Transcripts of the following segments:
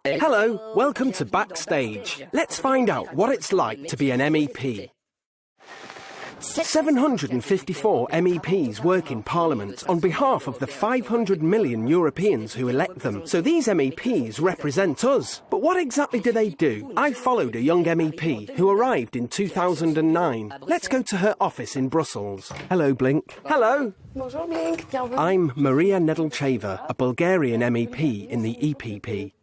Hello, welcome to Backstage. Let's find out what it's like to be an MEP. 754 MEPs work in Parliament on behalf of the 500 million Europeans who elect them. So these MEPs represent us. But what exactly do they do? I followed a young MEP who arrived in 2009. Let's go to her office in Brussels. Hello, Blink. Hello. Bonjour, Blink. Bienvenue. I'm Maria Nedelcheva, a Bulgarian MEP in the EPP.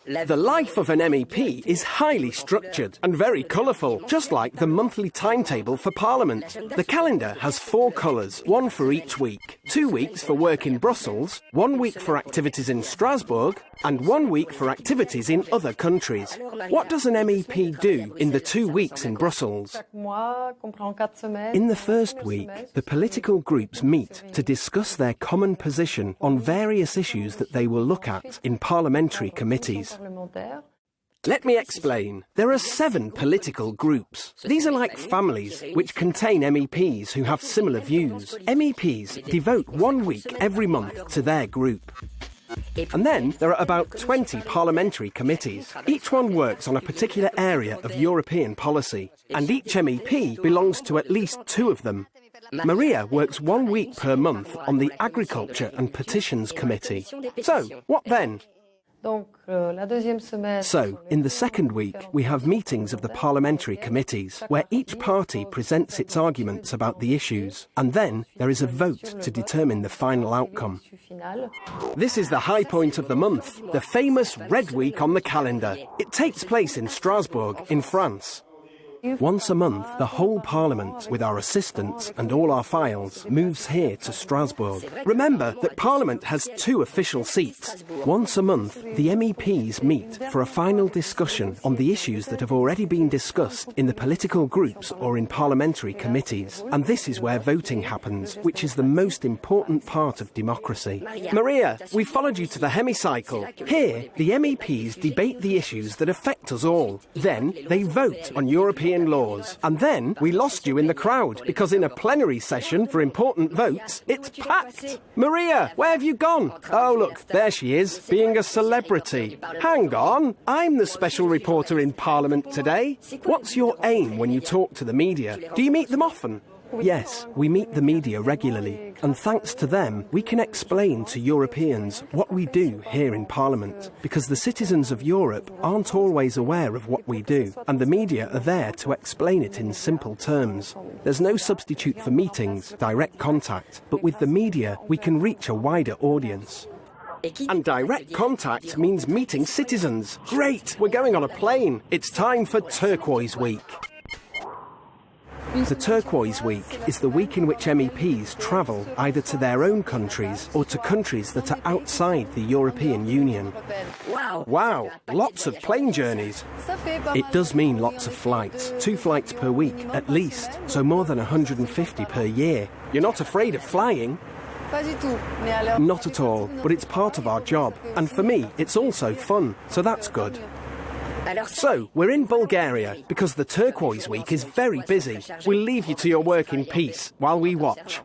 The life of an MEP is highly structured and very colourful, just like the monthly timetable for Parliament. The calendar has 4 colours, one for each week. 2 weeks for work in Brussels, 1 week for activities in Strasbourg, and 1 week for activities in other countries. What does an MEP do in the 2 weeks in Brussels? In the first week, the political groups meet to discuss their common position on various issues that they will look at in parliamentary committees. Let me explain. There are 7 political groups. These are like families, which contain MEPs who have similar views. MEPs devote 1 week every month to their group. And then there are about 20 parliamentary committees. Each one works on a particular area of European policy, and each MEP belongs to at least 2 of them. Maria works 1 week per month on the Agriculture and Petitions Committee. So, what then? So, in the second week, we have meetings of the parliamentary committees, where each party presents its arguments about the issues, and then there is a vote to determine the final outcome. This is the high point of the month, the famous Red Week on the calendar. It takes place in Strasbourg, in France. Once a month, the whole Parliament, with our assistants and all our files, moves here to Strasbourg. Remember that Parliament has 2 official seats. Once a month, the MEPs meet for a final discussion on the issues that have already been discussed in the political groups or in parliamentary committees. And this is where voting happens, which is the most important part of democracy. Maria, we followed you to the hemicycle. Here, the MEPs debate the issues that affect us all. Then, they vote on European laws. And then we lost you in the crowd because in a plenary session for important votes, it's packed. Maria, where have you gone? Oh, look, there she is, being a celebrity. Hang on, I'm the special reporter in Parliament today. What's your aim when you talk to the media? Do you meet them often? Yes, we meet the media regularly, and thanks to them, we can explain to Europeans what we do here in Parliament, because the citizens of Europe aren't always aware of what we do, and the media are there to explain it in simple terms. There's no substitute for meetings, direct contact, but with the media, we can reach a wider audience. And direct contact means meeting citizens. Great, we're going on a plane. It's time for Turquoise Week. The Turquoise Week is the week in which MEPs travel either to their own countries or to countries that are outside the European Union. Wow, lots of plane journeys. It does mean lots of flights, 2 flights per week at least, so more than 150 per year. You're not afraid of flying? Not at all, but it's part of our job. And for me, it's also fun, so that's good. So, we're in Bulgaria because the Turquoise Week is very busy. We'll leave you to your work in peace while we watch.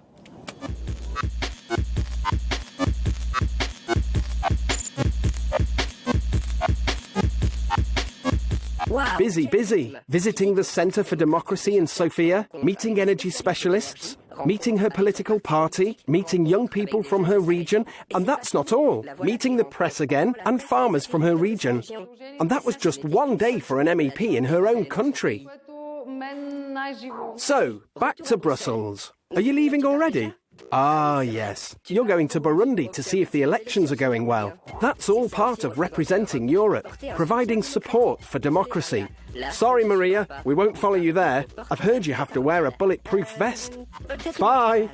Wow. Busy. Visiting the Centre for Democracy in Sofia, meeting energy specialists, meeting her political party, meeting young people from her region, and that's not all. Meeting the press again and farmers from her region. And that was just 1 day for an MEP in her own country. So, back to Brussels. Are you leaving already? Ah, yes. You're going to Burundi to see if the elections are going well. That's all part of representing Europe, providing support for democracy. Sorry, Maria, we won't follow you there. I've heard you have to wear a bulletproof vest. Bye.